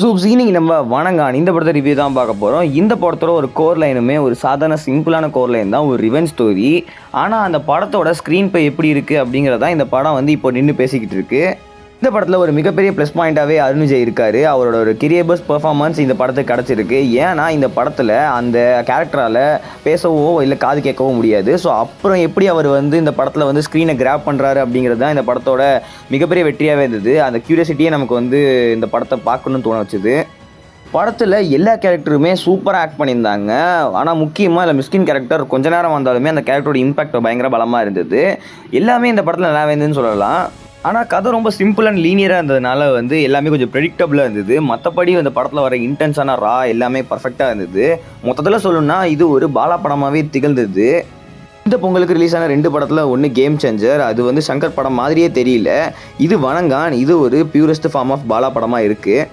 இன்னைக்கு நம்ம வணங்கான் இந்த படத்தை ரிவ்யூ தான் பார்க்க போகிறோம். இந்த படத்தோட ஒரு கோர் லைனுமே ஒரு சாதாரண சிம்பிளான கோர் லைன் தான், ஒரு ரிவெஞ்ச் ஸ்டோரி. ஆனால் அந்த படத்தோட ஸ்க்ரீன் ப்ளே எப்படி இருக்குது அப்படிங்கிறதா இந்த படம் வந்து இப்போ நின்று பேசிக்கிட்டு இருக்கு. இந்த படத்தில் ஒரு மிகப்பெரிய ப்ளஸ் பாயிண்ட்டாகவே அருண் விஜய் இருக்கார். அவரோட ஒரு கெரியர் பெஸ்ட் பெர்ஃபார்மன்ஸ் இந்த படத்துக்கு கிடச்சிருக்கு. ஏன்னா இந்த படத்தில் அந்த கேரக்டரால் பேசவோ இல்லை காது கேட்கவோ முடியாது. ஸோ அப்புறம் எப்படி அவர் வந்து இந்த படத்தில் வந்து ஸ்க்ரீனை கிராப் பண்ணுறாரு அப்படிங்கிறது தான் இந்த படத்தோட மிகப்பெரிய வெற்றியாகவே இருந்தது. அந்த க்யூரியாசிட்டியே நமக்கு வந்து இந்த படத்தை பார்க்கணுன்னு தோண வச்சுது. படத்தில் எல்லா கேரக்டருமே சூப்பராக ஆக்ட் பண்ணியிருந்தாங்க. ஆனால் முக்கியமாக இல்லை மிஸ்கின் கேரக்டர் கொஞ்ச நேரம் வந்தாலுமே அந்த கேரக்டரோட இம்பாக்ட் பயங்கர பலமாக இருந்தது. எல்லாமே இந்த படத்தில் நல்லா இருந்ததுன்னு சொல்லலாம். ஆனால் கதை ரொம்ப சிம்பிள் அண்ட் லீனியராக இருந்ததுனால வந்து எல்லாமே கொஞ்சம் ப்ரெடிக்டபிளாக இருந்தது. மற்றபடி அந்த படத்தில் வர இன்டென்ஸான எல்லாமே பர்ஃபெக்டாக இருந்தது. மொத்தத்தில் சொல்லணும்னா இது ஒரு பாலா படமாகவே திகழ்ந்தது. இந்த பொங்கலுக்கு ரிலீஸ் ஆன 2 படத்தில் ஒன்று கேம் சேஞ்சர், அது வந்து சங்கர் படம் மாதிரியே தெரியல. இது வணங்கான், இது ஒரு பியூரஸ்ட் ஃபார்ம் ஆஃப் பாலா படமாக இருக்குது.